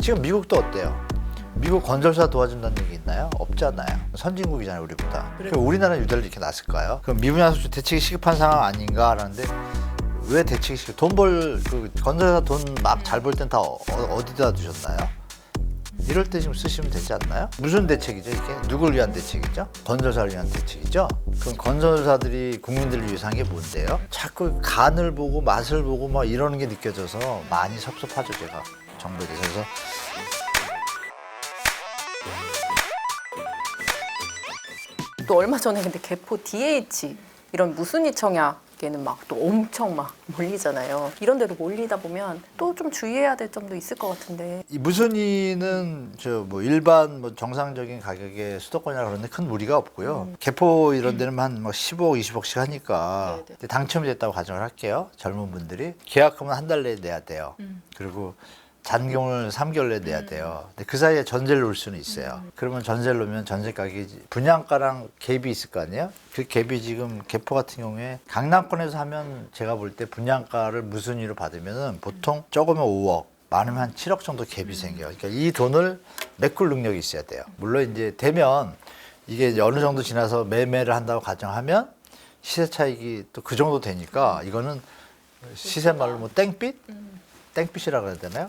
지금 미국도 어때요? 미국 건설사 도와준다는 얘기 있나요? 없잖아요. 선진국이잖아요, 우리보다. 그럼 우리나라 유달리 이렇게 났을까요? 그럼 미분양소득 대책이 시급한 상황 아닌가라는데 왜 대책이 시급? 그 건설사 돈 막 잘 벌 땐 다 어디다 두셨나요? 이럴 때 지금 쓰시면 되지 않나요? 무슨 대책이죠, 이게? 누굴 위한 대책이죠? 건설사를 위한 대책이죠? 그럼 건설사들이 국민들을 위해서 한 게 뭔데요? 자꾸 간을 보고 맛을 보고 막 이러는 게 느껴져서 많이 섭섭하죠, 제가. 정부에 대해서. 그래서 또 얼마 전에 근데 개포 DH 이런 무순위 청약에는 막 또 엄청 막 몰리잖아요. 이런 데로 몰리다 보면 또 좀 주의해야 될 점도 있을 것 같은데. 이 무순위는 일반 정상적인 가격의 수도권이라 그런데 큰 무리가 없고요. 개포 이런 데는 한 10억, 20억씩 하니까 당첨이 됐다고 가정을 할게요. 젊은 분들이 계약금은 한 달 내에 내야 돼요. 그리고 잔금을 3개월 내에 내야 돼요. 근데 그 사이에 전세를 놓을 수는 있어요. 그러면 전세를 놓으면 전세 가격이 분양가랑 갭이 있을 거 아니에요? 그 갭이 지금 개포 같은 경우에 강남권에서 하면 제가 볼 때 분양가를 무순위로 받으면 보통 적으면 5억, 많으면 한 7억 정도 갭이 생겨요. 그러니까 이 돈을 메꿀 능력이 있어야 돼요. 물론 이제 되면 이게 어느 정도 지나서 매매를 한다고 가정하면 시세 차익이 또 그 정도 되니까 이거는 시세 말로 뭐 땡빛? 땡빛이라고 해야 되나요?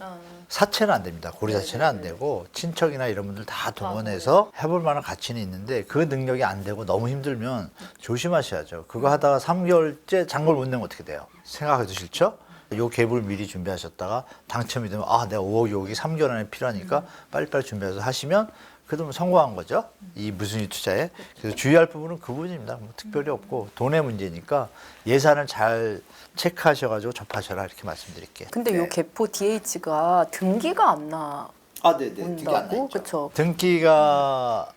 사채는 안 됩니다. 고리 사채는 안 되고 친척이나 이런 분들 다 동원해서 해볼 만한 가치는 있는데 그 능력이 안 되고 너무 힘들면 조심하셔야죠. 그거 하다가 3개월째 잔고를 못 내면 어떻게 돼요? 생각해도 싫죠? 요 갭을 미리 준비하셨다가 당첨이 되면 내가 5억, 6억이 3개월 안에 필요하니까 빨리빨리 준비해서 하시면 그러면 성공한 거죠. 이 무순위 투자에. 그래서 주의할 부분은 그 부분입니다. 뭐 특별히 없고 돈의 문제니까 예산을 잘 체크하셔가지고 접하셔라 이렇게 말씀드릴게요. 근데 요 개포 DH가 등기가 안 나. 온다고? 그렇죠. 등기가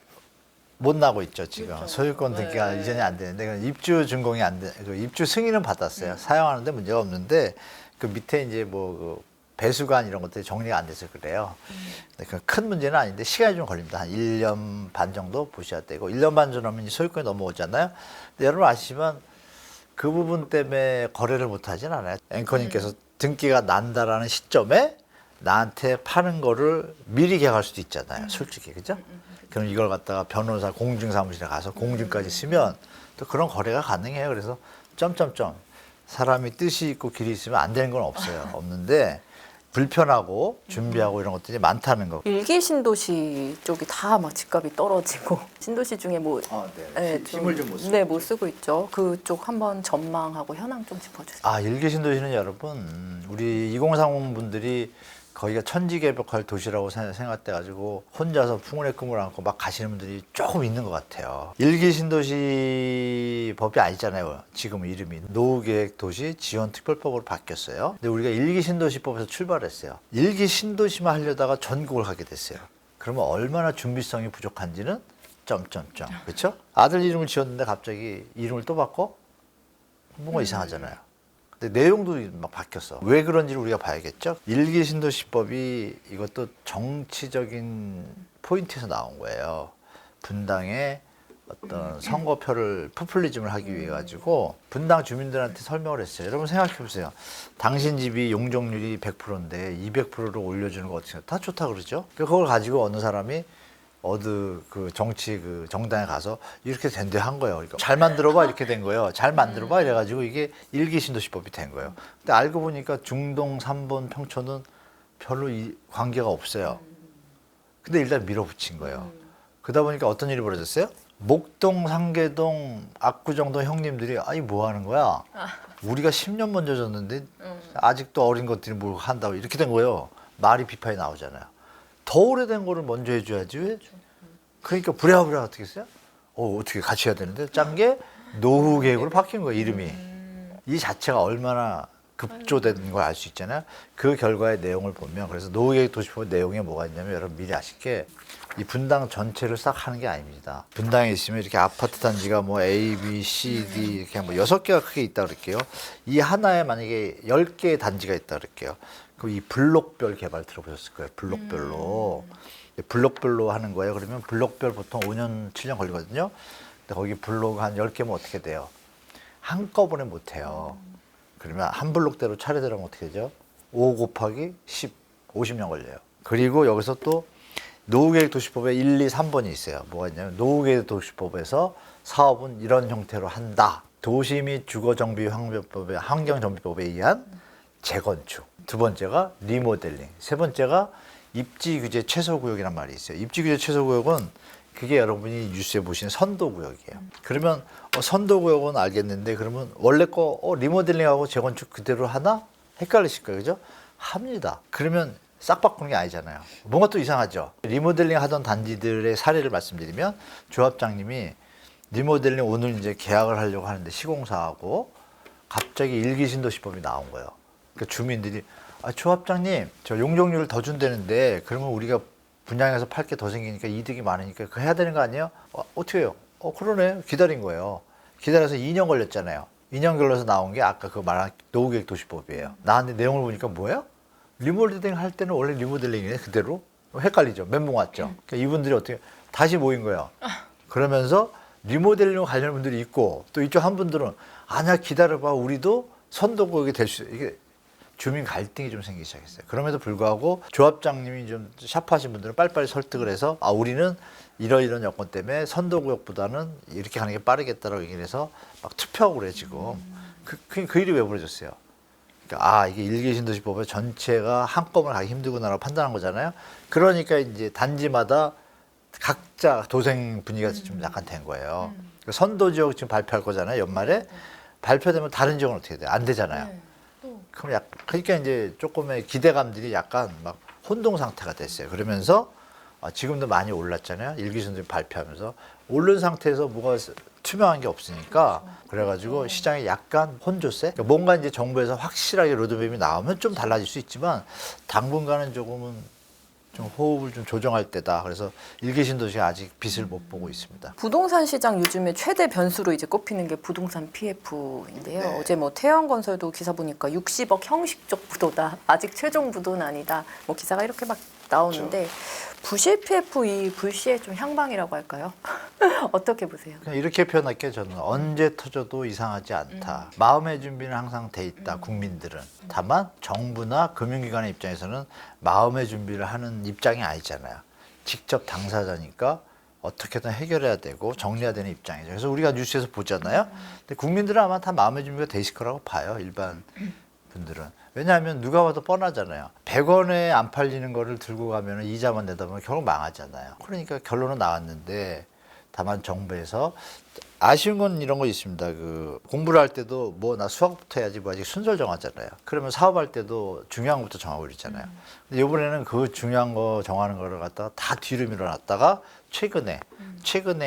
못 나고 있죠 지금. 소유권 등기가 이전이 안 되는데 그건 입주 준공이 안 돼. 입주 승인은 받았어요. 사용하는데 문제가 없는데 그 밑에 이제 그 배수관 이런 것들이 정리가 안 돼서 그래요. 근데 큰 문제는 아닌데 시간이 좀 걸립니다. 한 1년 반 정도 보셔야 되고 1년 반 정도면 소유권이 넘어오잖아요. 근데 여러분 아시지만 그 부분 때문에 거래를 못 하진 않아요. 앵커님께서 등기가 난다라는 시점에 나한테 파는 거를 미리 계약할 수도 있잖아요. 솔직히 그죠? 그럼 이걸 갖다가 변호사 공증사무실에 가서 공증까지 쓰면 또 그런 거래가 가능해요. 그래서 점점점 사람이 뜻이 있고 길이 있으면 안 되는 건 없어요. 없는데 불편하고 준비하고 이런 것들이 많다는 거. 일기 신도시 쪽이 다 막 집값이 떨어지고 신도시 중에 뭐 힘을 좀 못 쓰고. 네, 못 쓰고 있죠. 그쪽 한번 전망하고 현황 좀 짚어주세요. 일기신도시는 여러분 우리 2030 분들이 거기가 천지개벽할 도시라고 생각돼가지고 혼자서 풍운의 꿈을 안고 막 가시는 분들이 조금 있는 것 같아요. 일기신도시 법이 아니잖아요. 지금 이름이 노후계획도시 지원특별법으로 바뀌었어요. 근데 우리가 일기신도시법에서 출발했어요. 일기신도시만 하려다가 전국을 가게 됐어요. 그러면 얼마나 준비성이 부족한지는 점점점. 그렇죠? 아들 이름을 지었는데 갑자기 이름을 또 바꿔? 뭔가 이상하잖아요. 근데 내용도 막 바뀌었어. 왜 그런지를 우리가 봐야겠죠. 일기신도시법이 이것도 정치적인 포인트에서 나온 거예요. 분당에 어떤 선거표를 포퓰리즘을 하기 위해 가지고 분당 주민들한테 설명을 했어요. 여러분 생각해 보세요. 당신 집이 용적률이 100%인데 200%를 올려주는 거 어떻게 다 좋다 그러죠. 그걸 가지고 어느 사람이 그 정치 그 정당에 가서 이렇게 된대 한 거예요. 그러니까 잘 만들어봐 이렇게 된 거예요. 잘 만들어봐 이래가지고 이게 일기신도시법이 된 거예요. 근데 알고 보니까 중동 3번 평촌은 별로 관계가 없어요. 근데 일단 밀어붙인 거예요. 그러다 보니까 어떤 일이 벌어졌어요? 목동, 상계동, 압구정동 형님들이 아니 뭐 하는 거야? 우리가 10년 먼저 졌는데 아직도 어린 것들이 뭘 한다고 이렇게 된 거예요. 말이 비판이 나오잖아요. 더 오래된 거를 먼저 해줘야지 왜? 그러니까 부랴부랴 어떻게 했어요? 어떻게 같이 해야 되는데 짠 게 노후 계획으로 바뀐 거예요 이름이. 이 자체가 얼마나 급조된 걸 알 수 있잖아요. 그 결과의 내용을 보면 그래서 노후 계획 도시법 내용에 뭐가 있냐면 여러분 미리 아실게 이 분당 전체를 싹 하는 게 아닙니다. 분당에 있으면 이렇게 아파트 단지가 뭐 A, B, C, D 이렇게 뭐 6개가 크게 있다 그럴게요. 이 하나에 만약에 10개의 단지가 있다 그럴게요. 그럼 이 블록별 개발 들어보셨을 거예요. 블록별로. 블록별로 하는 거예요. 그러면 블록별 보통 5년, 7년 걸리거든요. 근데 거기 블록 한 10개면 어떻게 돼요? 한꺼번에 못 해요. 그러면 한 블록대로 차례대로 하면 어떻게 되죠? 5 곱하기 10, 50년 걸려요. 그리고 여기서 또 노후계획도시법에 1, 2, 3번이 있어요. 뭐가 있냐면 노후계획도시법에서 사업은 이런 형태로 한다. 도시 및 환경정비법에 의한 재건축. 두 번째가 리모델링. 세 번째가 입지규제 최소구역이란 말이 있어요. 입지규제 최소구역은 그게 여러분이 뉴스에 보시는 선도구역이에요. 그러면 선도구역은 알겠는데 그러면 원래 거 리모델링하고 재건축 그대로 하나? 헷갈리실 거예요. 그죠? 합니다. 그러면 싹 바꾸는 게 아니잖아요. 뭔가 또 이상하죠. 리모델링 하던 단지들의 사례를 말씀드리면 조합장님이 리모델링 오늘 이제 계약을 하려고 하는데 시공사하고 갑자기 일기신도시법이 나온 거예요. 그러니까 주민들이 조합장님 저 용적률을 더 준다는데 그러면 우리가 분양해서 팔 게 더 생기니까 이득이 많으니까 그거 해야 되는 거 아니에요? 어떻게 해요? 그러네. 기다린 거예요. 기다려서 2년 걸렸잖아요. 2년 걸려서 나온 게 아까 그 말한 노후계획도시법이에요. 나한테 내용을 보니까 뭐예요? 리모델링 할 때는 원래 리모델링이네 그대로. 헷갈리죠. 멘붕 왔죠. 그러니까 이분들이 어떻게 다시 모인 거예요. 그러면서 리모델링 관련 분들이 있고 또 이쪽 한 분들은 아니야 기다려봐 우리도 선도구역이 될 수 이게 주민 갈등이 좀 생기기 시작했어요. 그럼에도 불구하고 조합장님이 좀 샤프하신 분들은 빨리빨리 설득을 해서 우리는 이러이런 여건 때문에 선도구역보다는 이렇게 가는 게 빠르겠다라고 얘기를 해서 막 투표하고 그래 지금. 그 일이 왜 벌어졌어요? 그러니까 이게 일기신도시법에 전체가 한꺼번에 가기 힘들구나라고 판단한 거잖아요. 그러니까 이제 단지마다 각자 도생 분위기가 좀 약간 된 거예요. 선도 지역 지금 발표할 거잖아요. 연말에 발표되면 다른 지역은 어떻게 돼요? 안 되잖아요. 그럼 그러니까 이제 조금의 기대감들이 약간 막 혼동 상태가 됐어요. 그러면서 지금도 많이 올랐잖아요. 일기신도시 발표하면서 오른 상태에서 뭐가 투명한 게 없으니까 그래가지고 시장에 약간 혼조세. 그러니까 뭔가 이제 정부에서 확실하게 로드맵이 나오면 좀 달라질 수 있지만 당분간은 조금은 좀 호흡을 좀 조정할 때다. 그래서 일기신도시가 아직 빛을 못 보고 있습니다. 부동산 시장 요즘에 최대 변수로 이제 꼽히는 게 부동산 PF인데요. 네. 어제 뭐 태양건설도 기사 보니까 60억 형식적 부도다. 아직 최종 부도는 아니다. 뭐 기사가 이렇게 막 나오는데 부실 PF 이 불시의 좀 향방이라고 할까요? 어떻게 보세요? 그냥 이렇게 표현할게요. 저는 언제 터져도 이상하지 않다. 마음의 준비는 항상 돼 있다. 국민들은. 다만 정부나 금융기관의 입장에서는 마음의 준비를 하는 입장이 아니잖아요. 직접 당사자니까 어떻게든 해결해야 되고 정리해야 되는 입장이죠. 그래서 우리가 뉴스에서 보잖아요. 근데 국민들은 아마 다 마음의 준비가 돼 있을 거라고 봐요. 일반 분들은. 왜냐하면 누가 봐도 뻔하잖아요. 100원에 안 팔리는 거를 들고 가면 이자만 내다 보면 결국 망하잖아요. 그러니까 결론은 나왔는데 다만 정부에서 아쉬운 건 이런 거 있습니다. 공부를 할 때도 뭐 나 수학부터 해야지 뭐 아직 순서를 정하잖아요. 그러면 사업할 때도 중요한 것부터 정하고 그랬잖아요. 근데 이번에는 그 중요한 거 정하는 거를 갖다가 다 뒤로 밀어놨다가 최근에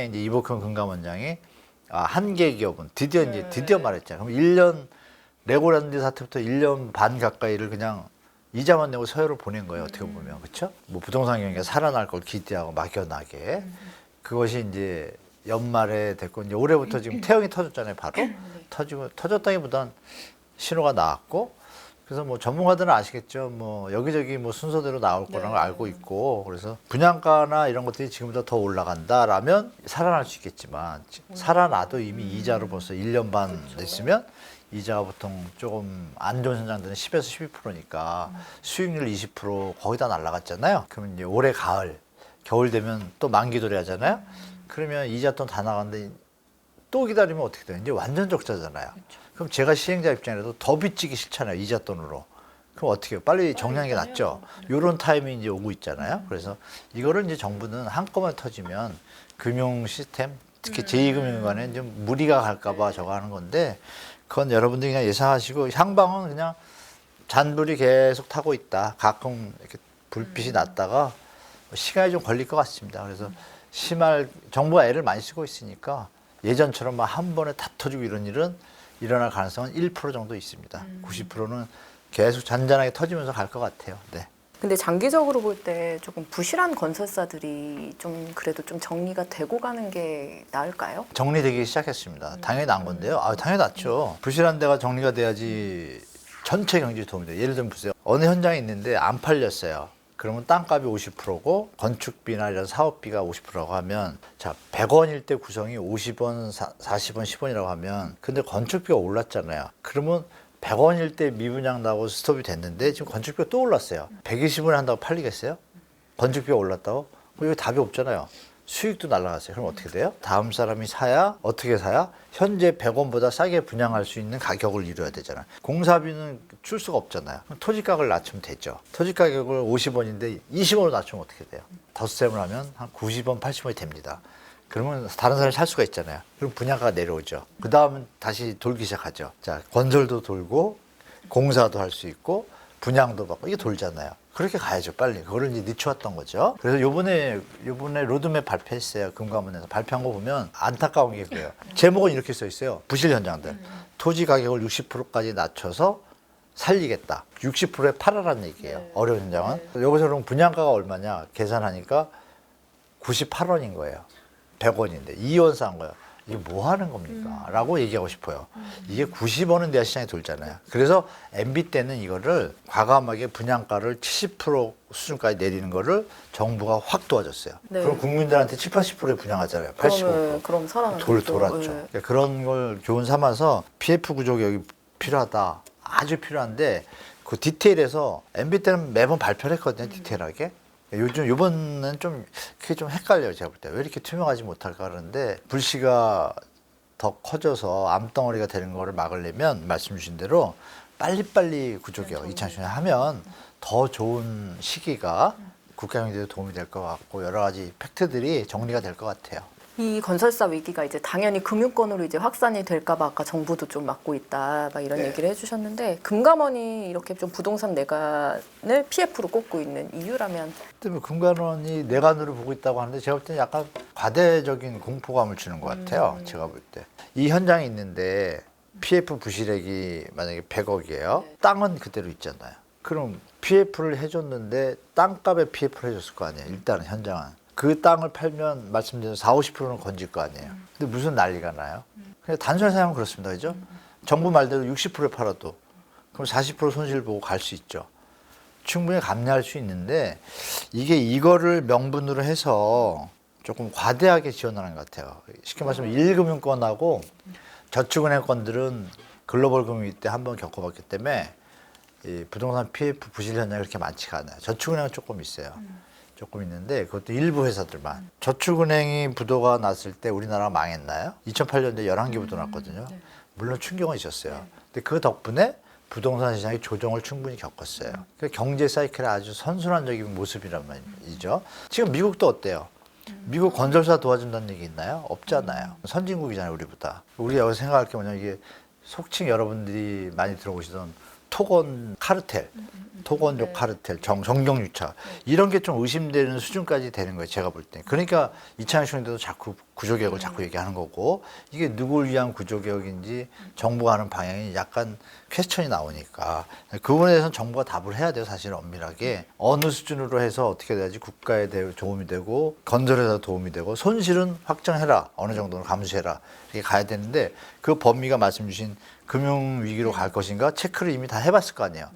이제 이복형 금감원장이 한계 기업은 드디어 말했잖아요. 그럼 1년 레고랜드 사태부터 1년 반 가까이를 그냥 이자만 내고 서열을 보낸 거예요. 어떻게 보면. 그렇죠? 뭐 부동산 경기가 살아날 걸 기대하고 막연하게. 그것이 이제 연말에 됐고 이제 올해부터 지금 태형이 터졌잖아요. 바로. 터졌다기보단 신호가 나왔고 그래서 뭐 전문가들은 아시겠죠. 뭐 여기저기 뭐 순서대로 나올 거라는 걸 알고 있고 그래서 분양가나 이런 것들이 지금보다 더 올라간다라면 살아날 수 있겠지만 살아나도 이미 이자로 벌써 1년 반 됐으면 이자가 보통 조금 안 좋은 현장들은 10에서 12%니까 수익률 20% 거의 다 날라갔잖아요. 그러면 이제 올해 겨울 되면 또 만기도래 하잖아요. 그러면 이자 돈 다 나갔는데 또 기다리면 어떻게 돼요? 이제 완전 적자잖아요. 그럼 제가 시행자 입장이라도 더 빚지기 싫잖아요. 이자 돈으로. 그럼 어떻게 해요? 빨리 정리하는 게 낫죠. 이런 타임이 이제 오고 있잖아요. 그래서 이거를 이제 정부는 한꺼번에 터지면 금융 시스템, 특히 제2금융기관에 좀 무리가 갈까봐 저거 하는 건데 그건 여러분들이 그냥 예상하시고 향방은 그냥 잔불이 계속 타고 있다. 가끔 이렇게 불빛이 났다가 시간이 좀 걸릴 것 같습니다. 그래서 정부가 애를 많이 쓰고 있으니까 예전처럼 막 한 번에 다 터지고 이런 일은 일어날 가능성은 1% 정도 있습니다. 90%는 계속 잔잔하게 터지면서 갈 것 같아요. 네. 근데 장기적으로 볼 때 조금 부실한 건설사들이 좀 그래도 좀 정리가 되고 가는 게 나을까요? 정리되기 시작했습니다. 당연히 난 건데요. 당연히 났죠. 부실한 데가 정리가 돼야지 전체 경제에 도움이 돼요. 예를 들면 보세요. 어느 현장에 있는데 안 팔렸어요. 그러면 땅값이 50%고 건축비나 이런 사업비가 50%라고 하면 자 100원일 때 구성이 50원, 40원, 10원이라고 하면 근데 건축비가 올랐잖아요. 그러면 100원일 때 미분양 나고 스톱이 됐는데 지금 건축비가 또 올랐어요. 120원에 한다고 팔리겠어요? 건축비가 올랐다고? 그럼 이거 답이 없잖아요. 수익도 날라갔어요. 그럼 어떻게 돼요? 다음 사람이 사야 어떻게 사야? 현재 100원보다 싸게 분양할 수 있는 가격을 이뤄야 되잖아요. 공사비는 줄 수가 없잖아요. 그럼 토지가격을 낮추면 되죠. 토지가격을 50원인데 20원으로 낮추면 어떻게 돼요? 덧셈을 하면 한 90원, 80원이 됩니다. 그러면 다른 사람이 살 수가 있잖아요. 그럼 분양가가 내려오죠. 그 다음은 다시 돌기 시작하죠. 자, 건설도 돌고 공사도 할 수 있고 분양도 받고 이게 돌잖아요. 그렇게 가야죠, 빨리. 그거를 이제 늦춰왔던 거죠. 그래서 요번에 로드맵 발표했어요. 금감원에서 발표한 거 보면 안타까운 게 그래요. 제목은 이렇게 써 있어요. 부실 현장들. 토지 가격을 60%까지 낮춰서 살리겠다. 60%에 팔아라는 얘기예요. 네. 어려운 현장은. 여기서 그럼 분양가가 얼마냐 계산하니까 98원인 거예요. 100원인데 2원 싼 거예요. 이게 뭐 하는 겁니까? 라고 얘기하고 싶어요. 이게 90원은 돼야 시장에 돌잖아요. 그래서 MB 때는 이거를 과감하게 분양가를 70% 수준까지 내리는 거를 정부가 확 도와줬어요. 네. 그럼 국민들한테 70, 80%에 분양하잖아요. 85%. 그럼 사람은 돌았죠. 네. 그러니까 그런 걸 교훈 삼아서 PF 구조가 여기 필요하다. 아주 필요한데 그 디테일에서 MB 때는 매번 발표를 했거든요. 디테일하게. 요번은 좀 그게 좀 헷갈려요. 제가 볼 때 왜 이렇게 투명하지 못할까 그러는데 불씨가 더 커져서 암덩어리가 되는 거를 막으려면 말씀 주신 대로 빨리빨리 구조개혁 2010년에 하면 더 좋은 시기가 국가 경제에 도움이 될 것 같고 여러 가지 팩트들이 정리가 될 것 같아요. 이 건설사 위기가 이제 당연히 금융권으로 이제 확산이 될까봐 아까 정부도 좀 막고 있다 막 이런 네. 얘기를 해주셨는데 금감원이 이렇게 좀 부동산 내관을 PF로 꼽고 있는 이유라면 때문에 금감원이 내관으로 보고 있다고 하는데 제가 볼 때는 약간 과대적인 공포감을 주는 것 같아요. 제가 볼 때. 이 현장이 있는데 PF 부실액이 만약에 100억이에요. 네. 땅은 그대로 있잖아요. 그럼 PF를 해줬는데 땅값에 PF를 해줬을 거 아니에요. 일단은 현장은. 그 땅을 팔면 말씀드린 40, 50%는 건질 거 아니에요. 근데 무슨 난리가 나요? 그냥 단순히 생각하면 그렇습니다. 그죠? 정부 말대로 60%에 팔아도 그럼 40% 손실 보고 갈 수 있죠. 충분히 감내할 수 있는데 이게 이거를 명분으로 해서 조금 과대하게 지원하는 것 같아요. 쉽게 말하면 1금융권하고 저축은행권들은 글로벌 금융위 때 한번 겪어봤기 때문에 이 부동산 PF 부실 현상이 그렇게 많지가 않아요. 저축은행은 조금 있어요. 조금 있는데 그것도 일부 회사들만. 저축은행이 부도가 났을 때 우리나라가 망했나요? 2008년도에 11개 부도 났거든요. 물론 충격은 있었어요. 근데 그 덕분에 부동산 시장이 조정을 충분히 겪었어요. 그 경제 사이클의 아주 선순환적인 모습이란 말이죠. 지금 미국도 어때요? 미국 건설사 도와준다는 얘기 있나요? 없잖아요. 선진국이잖아요, 우리보다. 우리가 여기서 생각할 게 뭐냐면 이게 속칭 여러분들이 많이 들어보시던 토건 카르텔, 토건족 네. 카르텔, 정경유착 이런 게 좀 의심되는 수준까지 되는 거예요. 제가 볼 때. 그러니까 이창용 총리도 자꾸 구조개혁을 자꾸 얘기하는 거고 이게 누굴 위한 구조개혁인지 정부가 하는 방향이 약간 퀘스천이 나오니까 그 부분에 대해서는 정부가 답을 해야 돼요. 사실은 엄밀하게. 어느 수준으로 해서 어떻게 돼야지 국가에 도움이 되고 건설에도 도움이 되고 손실은 확정해라. 어느 정도는 감수해라. 이렇게 가야 되는데 그 범위가 말씀 주신 금융위기로 갈 것인가 체크를 이미 다 해봤을 거 아니에요.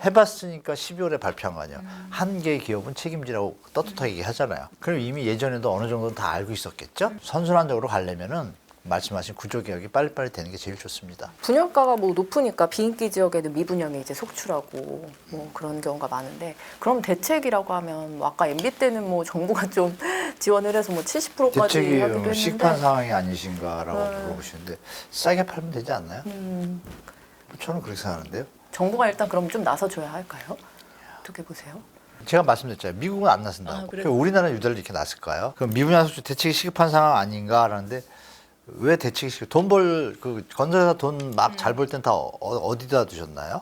해봤으니까 12월에 발표한 거 아니에요. 한 개의 기업은 책임지라고 떳떳하게 얘기하잖아요. 그럼 이미 예전에도 어느 정도는 다 알고 있었겠죠. 선순환적으로 가려면은 말씀하신 구조개혁이 빨리빨리 되는 게 제일 좋습니다. 분양가가 뭐 높으니까 비인기 지역에는 미분양이 이제 속출하고 뭐 그런 경우가 많은데 그럼 대책이라고 하면 뭐 아까 MB 때는 뭐 정부가 좀 지원을 해서 뭐 70%까지 대책이 하기도 했는데 시급한 상황이 아니신가라고 물어보시는데 싸게 팔면 되지 않나요? 저는 그렇게 생각하는데요. 정부가 일단 그럼 좀 나서줘야 할까요? 어떻게 보세요? 제가 말씀드렸잖아요. 미국은 안 나선다고. 그래요? 그럼 우리나라는 유달리 이렇게 났을까요? 그럼 미분양 소출 대책이 시급한 상황 아닌가 하는데 왜 대책이 시급? 그 건설회사 돈 막 잘 벌 땐 다 어디다 두셨나요?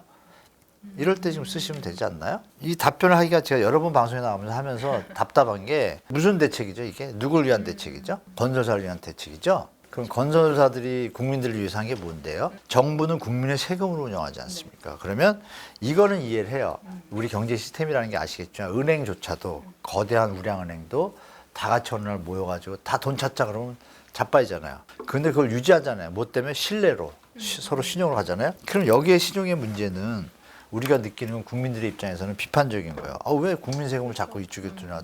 이럴 때 지금 쓰시면 되지 않나요? 이 답변을 하기가 제가 여러 번 방송에 나오면서 하면서 답답한 게 무슨 대책이죠 이게? 누굴 위한 대책이죠? 건설사를 위한 대책이죠? 그럼 건설사들이 국민들을 위해서 한 게 뭔데요? 정부는 국민의 세금으로 운영하지 않습니까? 그러면 이거는 이해를 해요. 우리 경제 시스템이라는 게 아시겠지만 은행조차도 거대한 우량은행도 다 같이 어느 날 모여가지고 다 돈 찾자 그러면 자빠지잖아요. 근데 그걸 유지하잖아요. 뭐 때문에? 신뢰로. 서로 신용을 하잖아요. 그럼 여기에 신용의 문제는 우리가 느끼는 건 국민들의 입장에서는 비판적인 거예요. 아, 왜 국민 세금을 자꾸 이쪽에 두냐.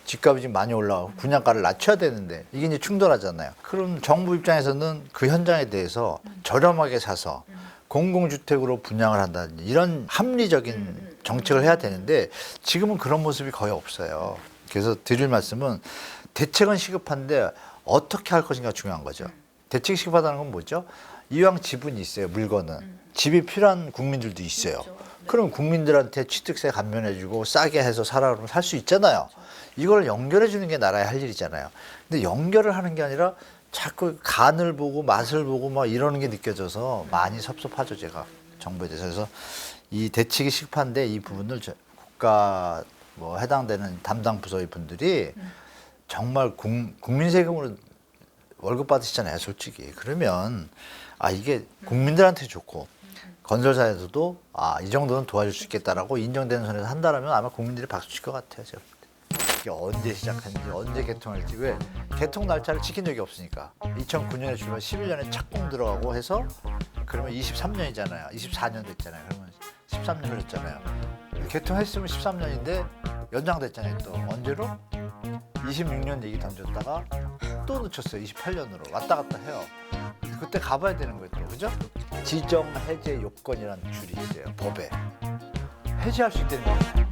집값이 지금 많이 올라가고 분양가를 낮춰야 되는데 이게 이제 충돌하잖아요. 그럼 정부 입장에서는 그 현장에 대해서 저렴하게 사서 공공주택으로 분양을 한다든지 이런 합리적인 정책을 해야 되는데 지금은 그런 모습이 거의 없어요. 그래서 드릴 말씀은 대책은 시급한데 어떻게 할 것인가 중요한 거죠. 대책이 시급하다는 건 뭐죠? 이왕 지분이 있어요. 물건은. 집이 필요한 국민들도 있어요. 그럼 국민들한테 취득세 감면해주고 싸게 해서 사라 그러면 살 수 있잖아요. 이걸 연결해 주는 게 나라의 할 일이잖아요. 근데 연결을 하는 게 아니라 자꾸 간을 보고 맛을 보고 막 이러는 게 느껴져서 많이 섭섭하죠, 제가 정부에 대해서. 그래서 이 대책이 시급한데 이 부분을 국가 뭐 해당되는 담당 부서의 분들이 정말 국민 세금으로 월급 받으시잖아요, 솔직히. 그러면 이게 국민들한테 좋고 건설사에서도 이 정도는 도와줄 수 있겠다라고 인정되는 선에서 한다라면 아마 국민들이 박수 칠 것 같아요, 제가. 이게 언제 시작했는지 언제 개통할지. 왜 개통 날짜를 지킨 적이 없으니까. 2009년에 출발 11년에 착공 들어가고 해서 그러면 23년이잖아요. 24년 됐잖아요. 그러면 13년 흘렸잖아요. 개통했으면 13년인데 연장됐잖아요. 또 언제로? 26년 얘기 던졌다가 또 늦췄어요. 28년으로 왔다 갔다 해요. 그때 가봐야 되는 거예요, 또. 그죠? 지정 해제 요건이라는 줄이 있어요, 법에. 해제할 수 있다는 거예요.